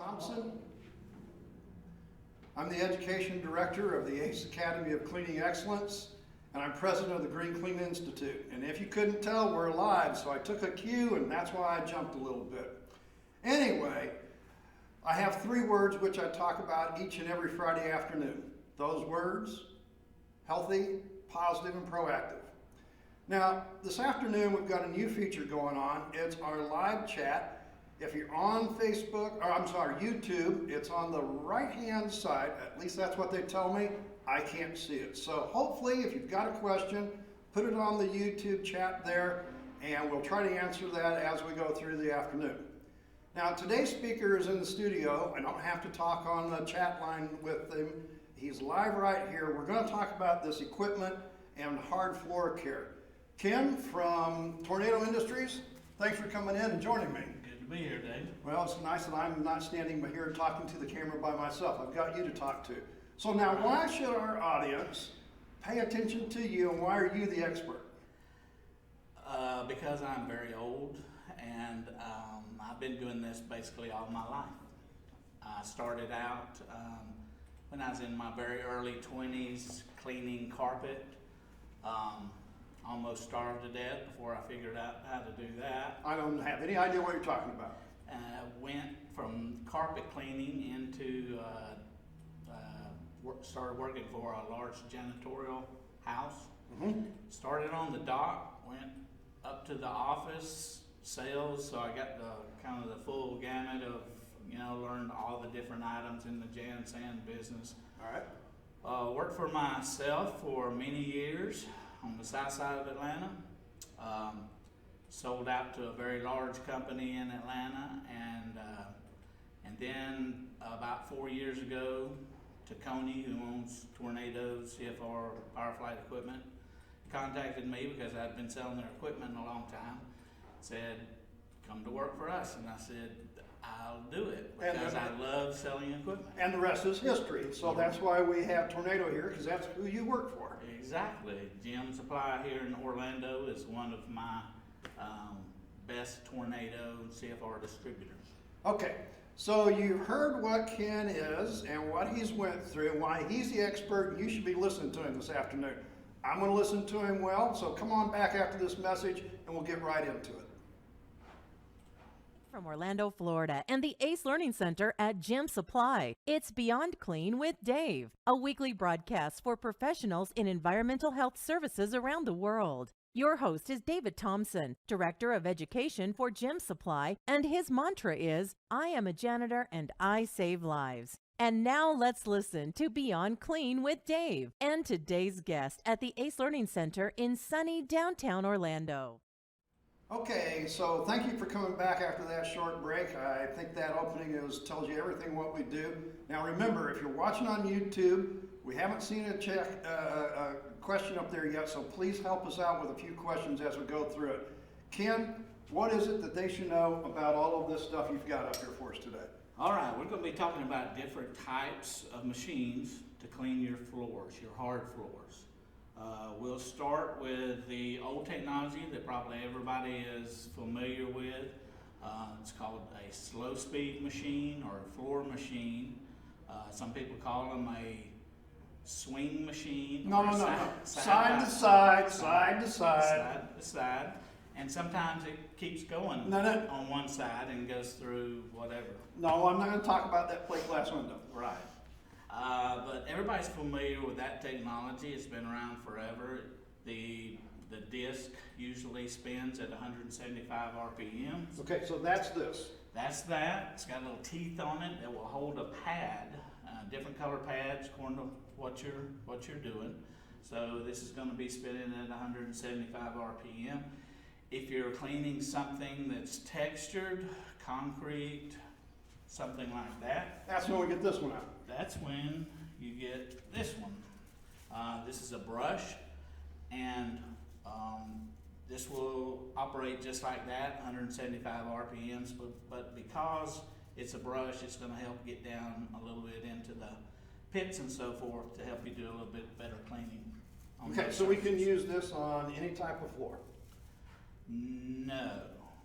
Thompson. I'm the Education Director of the ACE Academy of Cleaning Excellence, and I'm President of the Green Clean Institute. And if you couldn't tell, we're live, so I took a cue, and that's why I jumped a little bit. Anyway, I have 3 words which I talk about each and every Friday afternoon. Those words: healthy, positive, and proactive. Now, this afternoon we've got a new feature going on. It's our live chat. If you're on YouTube, it's on the right-hand side. At least that's what they tell me. I can't see it. So hopefully, if you've got a question, put it on the YouTube chat there, and we'll try to answer that as we go through the afternoon. Now, today's speaker is in the studio. I don't have to talk on the chat line with him. He's live right here. We're going to talk about this equipment and hard floor care. Ken from Tornado Industries, thanks for coming in and joining me. Be here, Dave. Well, it's nice that I'm not standing here talking to the camera by myself. I've got you to talk to. So now, why should our audience pay attention to you, and why are you the expert? Because I'm very old, and I've been doing this basically all my life. I started out when I was in my very early 20s cleaning carpet. Almost starved to death before I figured out how to do that. I don't have any idea what you're talking about. Went from carpet cleaning into, started working for a large janitorial house. Mm-hmm. Started on the dock, went up to the office, sales, so I got the kind of the full gamut of, learned all the different items in the jan sand business. All right. Worked for myself for many years on the south side of Atlanta. Sold out to a very large company in Atlanta, and then about 4 years ago, Tacony, who owns Tornado, CFR, Power Flight Equipment, contacted me because I'd been selling their equipment a long time. Said, come to work for us, and I said, I'll do it because I love selling equipment. And the rest is history. So that's why we have Tornado here, because that's who you work for. Exactly. Gem Supply here in Orlando is one of my best Tornado CFR distributors. Okay, so you've heard what Ken is and what he's went through, why he's the expert, and you should be listening to him this afternoon. I'm going to listen to him well, so come on back after this message and we'll get right into it. From Orlando, Florida, and the ACE Learning Center at Gem Supply, it's Beyond Clean with Dave, a weekly broadcast for professionals in environmental health services around the world. Your host is David Thompson, Director of Education for Gem Supply, and his mantra is, I am a janitor and I save lives. And now let's listen to Beyond Clean with Dave and today's guest at the ACE Learning Center in sunny downtown Orlando. Okay, so thank you for coming back after that short break. I think that opening tells you everything what we do. Now remember, if you're watching on YouTube, we haven't seen a question up there yet, so please help us out with a few questions as we go through it. Ken, what is it that they should know about all of this stuff you've got up here for us today? All right, we're going to be talking about different types of machines to clean your floors, your hard floors. We'll start with the old technology that probably everybody is familiar with. It's called a slow speed machine or a floor machine. Some people call them a swing machine. No. Side to side, side to side. Side to side. And sometimes it keeps going on one side and goes through whatever. No, I'm not going to talk about that plate glass window. Right. But everybody's familiar with that technology. It's been around forever. The disc usually spins at 175 RPMs. Okay, so that's this. That's that. It's got little teeth on it that will hold a pad, different color pads according to what you're doing. So this is going to be spinning at 175 RPM. If you're cleaning something that's textured, concrete, something like that, that's when we get this one out. That's when you get this one. This is a brush, and this will operate just like that, 175 RPMs, but because it's a brush, it's going to help get down a little bit into the pits and so forth to help you do a little bit better cleaning. Okay, so we can use this on any type of floor? No,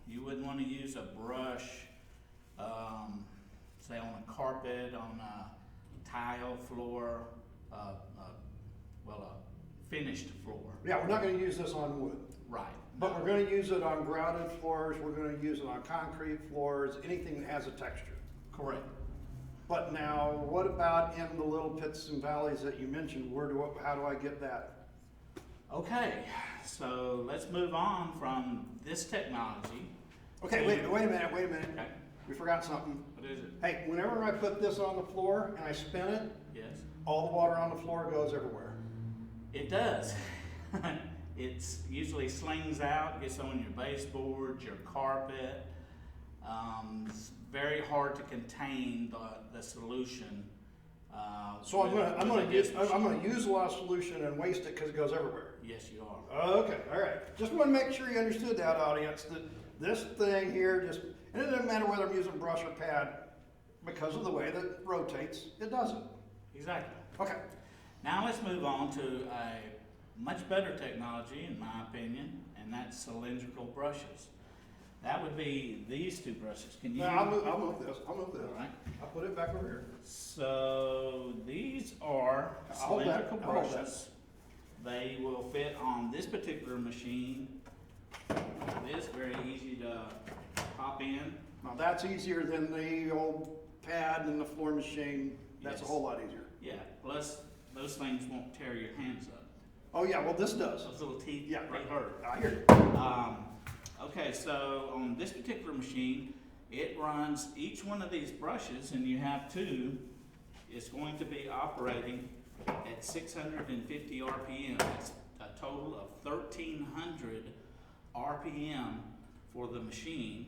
you wouldn't want to use a brush say on a carpet, on a tile floor, a finished floor. Yeah, we're not gonna use this on wood, Right. but we're gonna use it on grouted floors, we're gonna use it on concrete floors, anything that has a texture. Correct. But now, what about in the little pits and valleys that you mentioned? How do I get that? Okay, so let's move on from this technology. Okay, wait a minute. Okay, We forgot something. what is it? Hey, whenever I put this on the floor and I spin it, Yes, all the water on the floor goes everywhere. it does. It's usually slings out, gets on your baseboards, your carpet. It's very hard to contain the solution. So I'm with gonna this use a lot of solution and waste it because it goes everywhere. Yes, you are. Okay, all right. Just want to make sure you understood that, audience, that this thing here and it doesn't matter whether I'm using brush or pad, because of the way that it rotates, it does it. Exactly. Okay. Now let's move on to a much better technology, in my opinion, and that's cylindrical brushes. That would be these two brushes. Can you? Now, I'll move this. All right. I'll put it back over here. So these are I'll hold that. cylindrical I'll hold brushes. They will fit on this particular machine. This very easy to pop in. Now, that's easier than the old pad and the floor machine. That's a Yes. whole lot easier. Yeah. Plus, those things won't tear your hands up. Oh, yeah, well, this does. Those little teeth, Yeah, they right. hurt. I hear you. Okay, so on this particular machine, it runs each one of these brushes, and you have two, is going to be operating at 650 RPM. That's a total of 1,300 RPM for the machine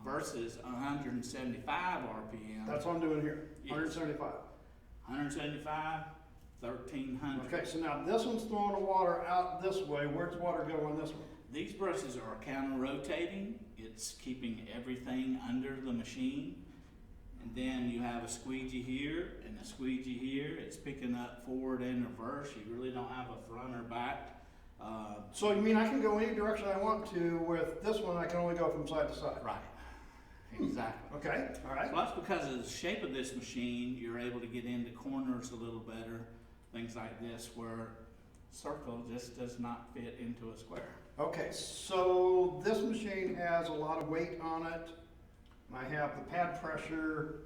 versus 175 RPM. That's what I'm doing here, Yes. 175. 175, 1,300. Okay, so now this one's throwing the water out this way. Where's the water go on this one? These brushes are counter-rotating. It's keeping everything under the machine. And then you have a squeegee here and a squeegee here. It's picking up forward and reverse. You really don't have a front or back. So you mean I can go any direction I want to with this one, I can only go from side to side? Right. Exactly. Okay, all right. Well, that's because of the shape of this machine. You're able to get into corners a little better. Things like this where circle just does not fit into a square. Okay, so this machine has a lot of weight on it. I have the pad pressure.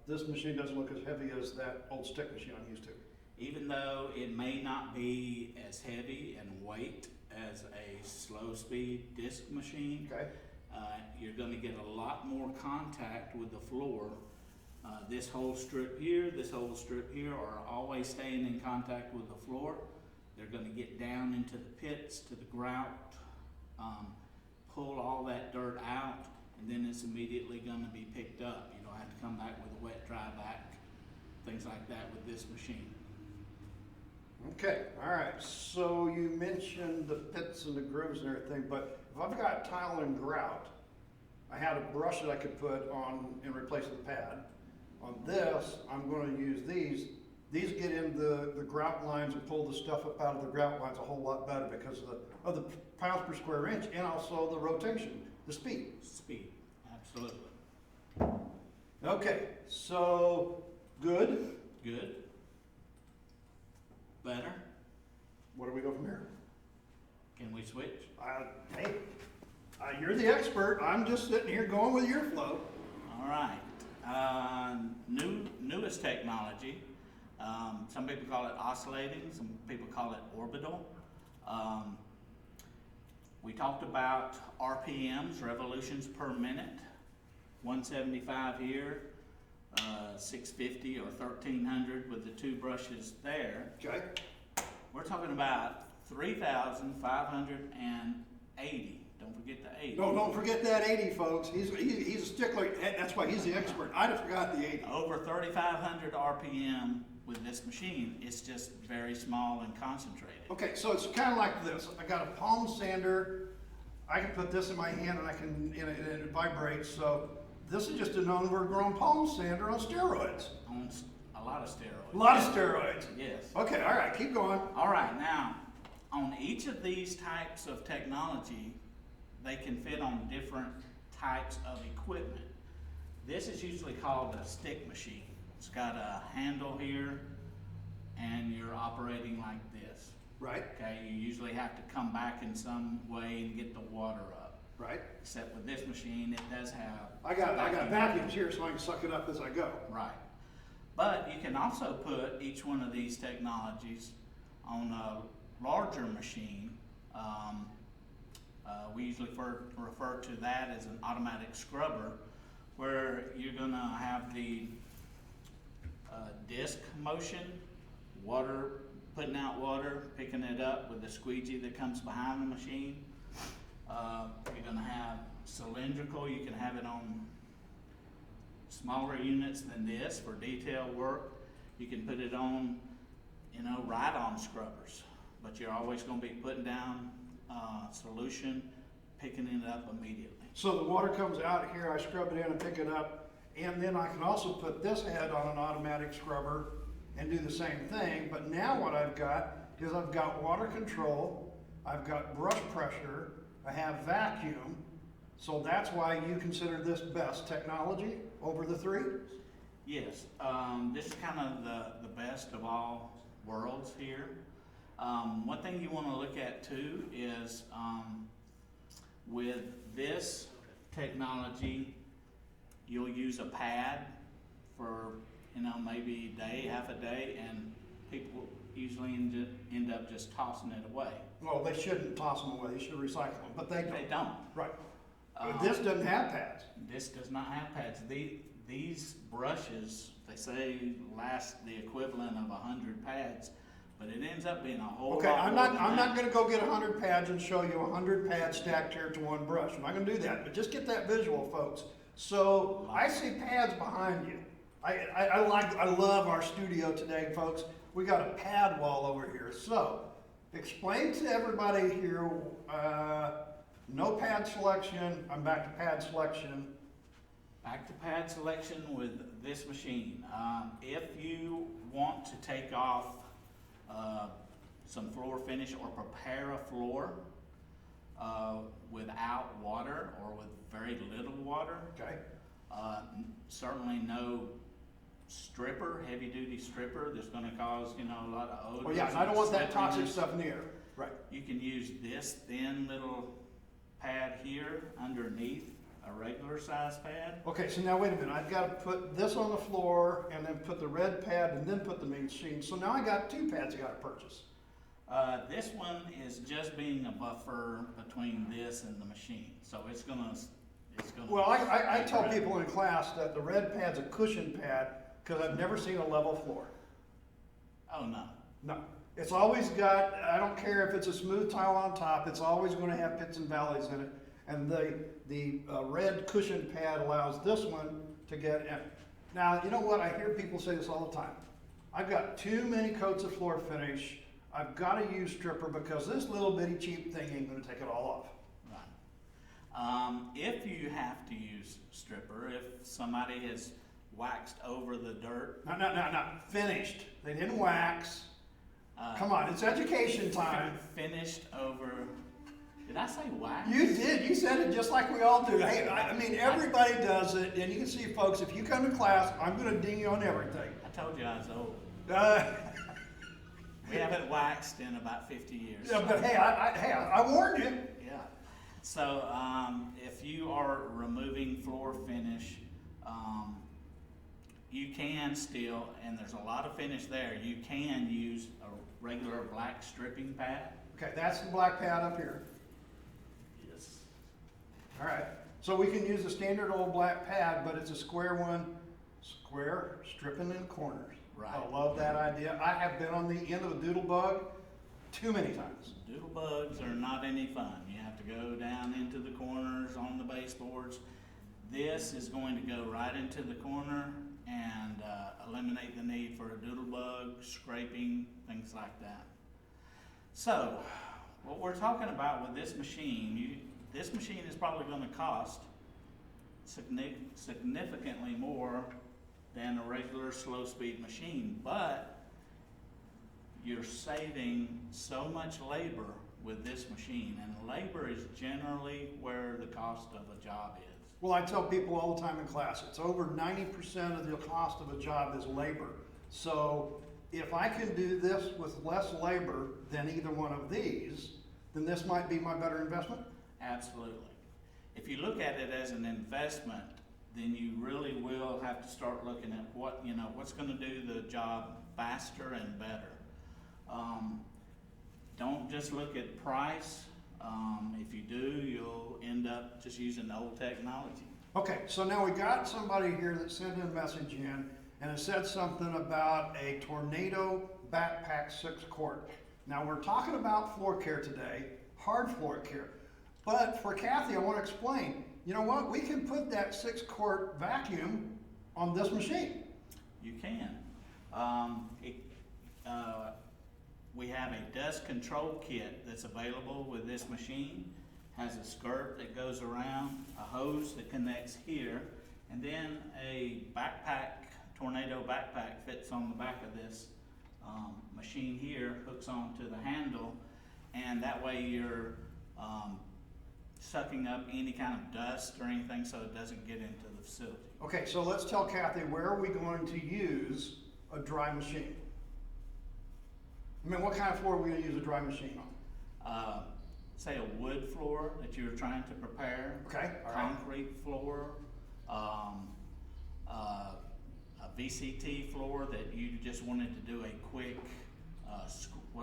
This machine doesn't look as heavy as that old stick machine I'm used to. Even though it may not be as heavy in weight as a slow speed disc machine, Okay, you're going to get a lot more contact with the floor. This whole strip here, this whole strip here are always staying in contact with the floor. They're going to get down into the pits, to the grout, pull all that dirt out, and then it's immediately going to be picked up. You don't have to come back with a wet, dry back, things like that with this machine. okay, all right. So you mentioned the pits and the grooves and everything, but if I've got tile and grout, I had a brush that I could put on in replace of the pad. On this, I'm going to use these. These get in the grout lines and pull the stuff up out of the grout lines a whole lot better because of the pounds per square inch and also the rotation, the speed. Speed, absolutely. Okay, so good. Good. Better. Where do we go from here? Can we switch? Hey, you're the expert. I'm just sitting here going with your flow. All right. Newest technology. Some people call it oscillating. Some people call it orbital. We talked about RPMs, revolutions per minute. 175 here, 650 or 1,300 with the two brushes there. Okay. We're talking about 3,580. Don't forget the 80. No, don't forget that 80, folks. He's a stickler. That's why he's the expert. I'd have forgot the 80. Over 3,500 RPM with this machine. It's just very small and concentrated. Okay, so it's kind of like this. I got a palm sander. I can put this in my hand and and it vibrates. So this is just an overgrown palm sander on steroids. On a lot of steroids. A lot of steroids. Yes. Okay, all right, keep going. All right, now, on each of these types of technology, they can fit on different types of equipment. This is usually called a stick machine. It's got a handle here, and you're operating like this. Right, Okay, you usually have to come back in some way and get the water up. right. Except with this machine, it does have. I got vacuums here so I can suck it up as I go. Right. But you can also put each one of these technologies on a larger machine. We usually refer to that as an automatic scrubber, where you're gonna have the disc motion, water, putting out water, picking it up with the squeegee that comes behind the machine. You're gonna have cylindrical, you can have it on smaller units than this for detail work. You can put it on, you know, ride-on scrubbers, but you're always gonna be putting down solution, picking it up immediately. So the water comes out here, I scrub it in and pick it up, and then I can also put this head on an automatic scrubber and do the same thing. But now what I've got is I've got water control, I've got brush pressure, I have vacuum. So that's why you consider this best technology over the three? Yes, this is kind of the best of all worlds here. One thing you want to look at too is with this technology, you'll use a pad for, you know, maybe a day, half a day, and people usually end up just tossing it away. Well, they shouldn't toss them away, they should recycle them, but they don't. They don't. Right. But this doesn't have pads. This does not have pads. These brushes, they say, last the equivalent of 100 pads, but it ends up being a whole Okay, lot I'm more not, than I'm that. not gonna go get 100 pads and show you 100 pads stacked here to one brush. I'm not gonna do that, but just get that visual, folks. So, I see pads behind you. I love our studio today, folks. We got a pad wall over here. So, explain to everybody here, no pad selection, I'm back to pad selection. Back to pad selection with this machine. If you want to take off some floor finish or prepare a floor without water or with very little water, Okay. certainly no stripper, heavy duty stripper that's gonna cause, you know, a lot of odors. Well, yeah, and I don't want that toxic slipperiness. stuff in the air. Right. You can use this thin little pad here underneath a regular size pad. Okay, so now wait a minute. I've got to put this on the floor and then put the red pad and then put the machine. So now I got two pads I got to purchase. This one is just being a buffer between this and the machine, so it's gonna. Well, I tell people in class that the red pad's a cushion pad because I've never seen a level floor. Oh no. No. It's always got, I don't care if it's a smooth tile on top, it's always going to have pits and valleys in it. And the red cushion pad allows this one to get in. Now, you know what? I hear people say this all the time. I've got too many coats of floor finish. I've got to use stripper because this little bitty cheap thing ain't going to take it all off. Right. If you have to use stripper, if somebody has waxed over the dirt. No. Finished. They didn't wax. Come on, it's education time. Finished over. Did I say wax? You did. You said it just like we all do. Hey, I mean, everybody does it, and you can see, folks, if you come to class, I'm going to ding you on everything. I told you I was old. We haven't waxed in about 50 years. Yeah, but hey, I warned you. Yeah. So if you are removing floor finish, you can still, and there's a lot of finish there, you can use a regular black stripping pad. Okay, that's the black pad up here. Yes. All right. So we can use the standard old black pad, but it's a square one, square, stripping in corners. Right. I love that idea. I have been on the end of a doodle bug too many times. Doodle bugs are not any fun. You have to go down into the corners on the baseboards. This is going to go right into the corner and eliminate the need for a doodle bug, scraping, things like that. So, what we're talking about with this machine, this machine is probably going to cost significantly more than a regular slow speed machine, but you're saving so much labor with this machine, and labor is generally where the cost of a job is. Well, I tell people all the time in class, it's over 90% of the cost of a job is labor. So if I can do this with less labor than either one of these, then this might be my better investment? Absolutely. If you look at it as an investment, then you really will have to start looking at what's gonna do the job faster and better. Don't just look at price. If you do, you'll end up just using old technology. Okay, so now we got somebody here that sent a message in and it said something about a Tornado Backpack 6-quart. Now we're talking about floor care today, hard floor care. But for Kathy, I want to explain, you know what? We can put that 6-quart vacuum on this machine. You can. We have a dust control kit that's available with this machine. Has a skirt that goes around, a hose that connects here, and then a backpack, Tornado backpack fits on the back of this machine here, hooks onto the handle, and that way you're sucking up any kind of dust or anything so it doesn't get into the facility. Okay, so let's tell Kathy, where are we going to use a dry machine? I mean, what kind of floor are we going to use a dry machine on? Say a wood floor that you're trying to prepare. Okay, all right. Concrete floor, a VCT floor that you just wanted to do a quick,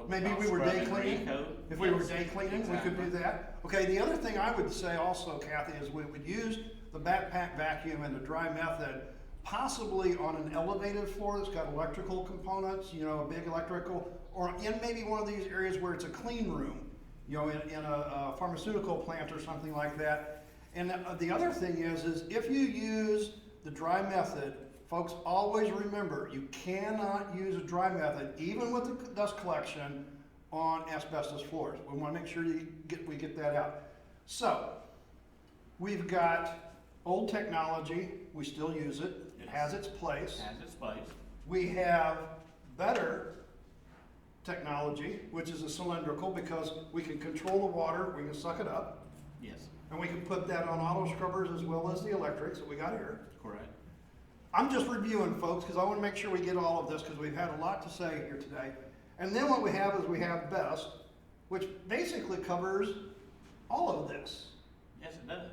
Maybe we were day cleaning. If we were day cleaning, we could do that. Okay, the other thing I would say also, Kathy, is we would use the backpack vacuum and the dry method possibly on an elevated floor that's got electrical components, a big electrical, or in maybe one of these areas where it's a clean room, in a pharmaceutical plant or something like that. And the other thing is if you use the dry method, folks, always remember, you cannot use a dry method, even with the dust collection, on asbestos floors. We want to make sure we get that out. So, we've got old technology, we still use it, it has its place. Has its place. We have better technology, which is a cylindrical, because we can control the water, we can suck it up, Yes, and we can put that on auto scrubbers as well as the electrics that we got here. correct. I'm just reviewing, folks, because I want to make sure we get all of this, because we've had a lot to say here today. And then what we have is we have BEST, which basically covers all of this. Yes, it does.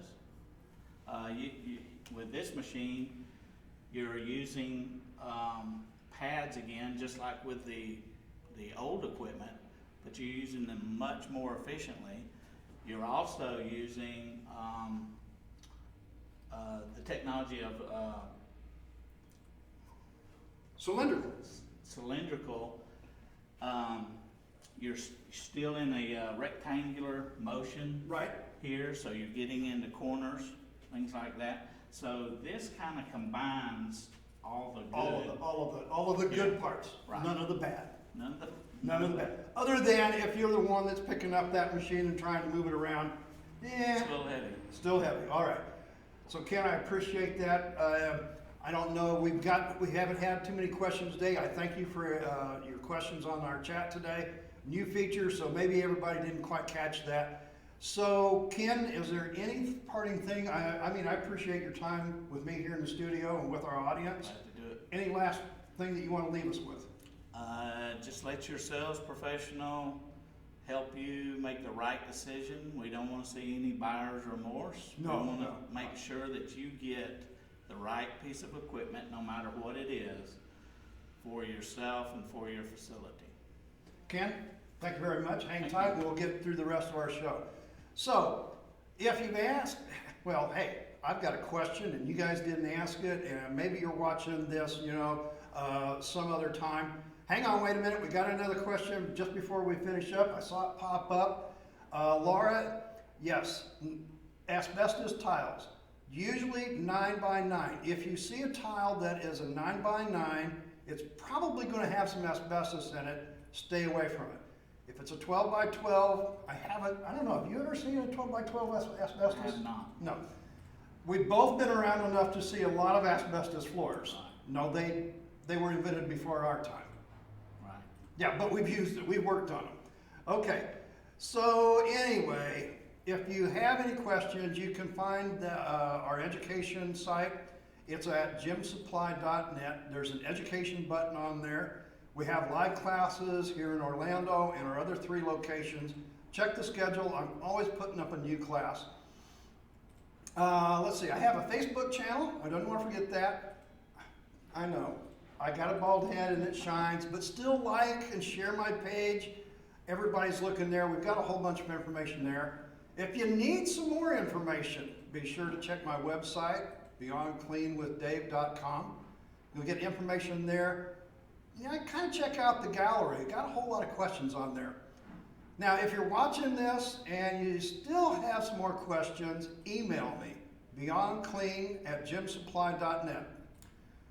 With this machine, you're using pads again, just like with the old equipment, but you're using them much more efficiently. You're also using the technology of cylindrical. You're still in a rectangular motion Right. here, so you're getting into corners, things like that. So this kind of combines all the good. All of the good parts, Right. none of the bad. None of the bad. Other than if you're the one that's picking up that machine and trying to move it around, It's a little heavy. still heavy. All right. So Ken, I appreciate that. I don't know, we haven't had too many questions today. I thank you for your questions on our chat today. New feature, so maybe everybody didn't quite catch that. So Ken, is there any parting thing? I appreciate your time with me here in the studio and with our audience. Glad to do it. Any last thing that you want to leave us with? Just let your sales professional help you make the right decision. We don't want to see any buyer's remorse. No, We want to no. make sure that you get the right piece of equipment, no matter what it is, for yourself and for your facility. Ken, thank you very much. Hang Thank tight, you. we'll get through the rest of our show. So, if you've asked, well, hey, I've got a question and you guys didn't ask it, and maybe you're watching this, some other time. Hang on, wait a minute, we got another question just before we finish up. I saw it pop up. Laura, yes, asbestos tiles, usually 9 by 9. If you see a tile that is a 9 by 9, it's probably going to have some asbestos in it. Stay away from it. If it's a 12 by 12, I don't know, have you ever seen a 12 by 12 asbestos? I have not. No. We've both been around enough to see a lot of asbestos floors. No, they were invented before our time. Right. Yeah, but we've used it, we've worked on them. Okay, so anyway, If you have any questions, you can find our education site. It's at gymsupply.net. There's an education button on there. We have live classes here in Orlando and our other 3 locations. Check the schedule. I'm always putting up a new class. Let's see, I have a Facebook channel. I don't want to forget that. I know, I got a bald head and it shines, but still like and share my page. Everybody's looking there. We've got a whole bunch of information there. If you need some more information, be sure to check my website, beyondcleanwithdave.com. You'll get information there. Yeah, kind of check out the gallery. Got a whole lot of questions on there. Now, if you're watching this and you still have some more questions, email me, beyondclean@gymsupply.net.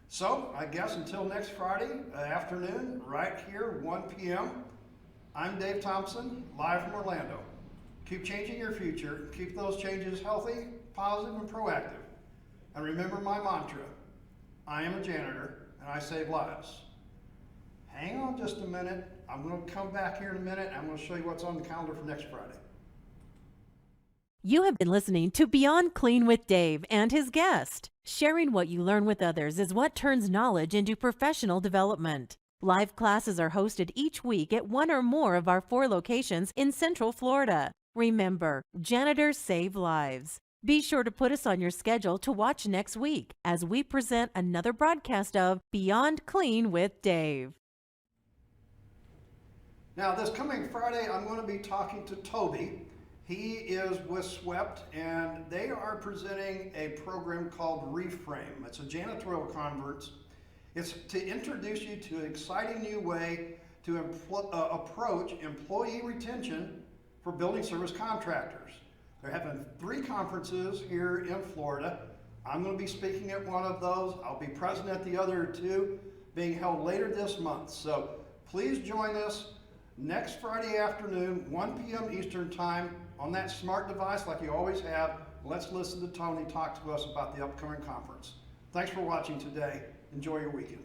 So, I guess until next Friday afternoon, right here, 1 p.m., I'm Dave Thompson, live from Orlando. Keep changing your future. Keep those changes healthy, positive, and proactive. And remember my mantra, I am a janitor and I save lives. Hang on just a minute. I'm going to come back here in a minute and I'm going to show you what's on the calendar for next Friday. You have been listening to Beyond Clean with Dave and his guest. Sharing what you learn with others is what turns knowledge into professional development. Live classes are hosted each week at one or more of our 4 locations in Central Florida. Remember, janitors save lives. Be sure to put us on your schedule to watch next week as we present another broadcast of Beyond Clean with Dave. Now, this coming Friday, I'm going to be talking to Toby. He is with SWEPT, and they are presenting a program called Reframe. It's a janitorial conference. It's to introduce you to an exciting new way to approach employee retention for building service contractors. They're having 3 conferences here in Florida. I'm going to be speaking at one of those. I'll be present at the other 2 being held later this month. So please join us next Friday afternoon, 1 p.m. Eastern Time, on that smart device like you always have. Let's listen to Tony talk to us about the upcoming conference. Thanks for watching today. Enjoy your weekend.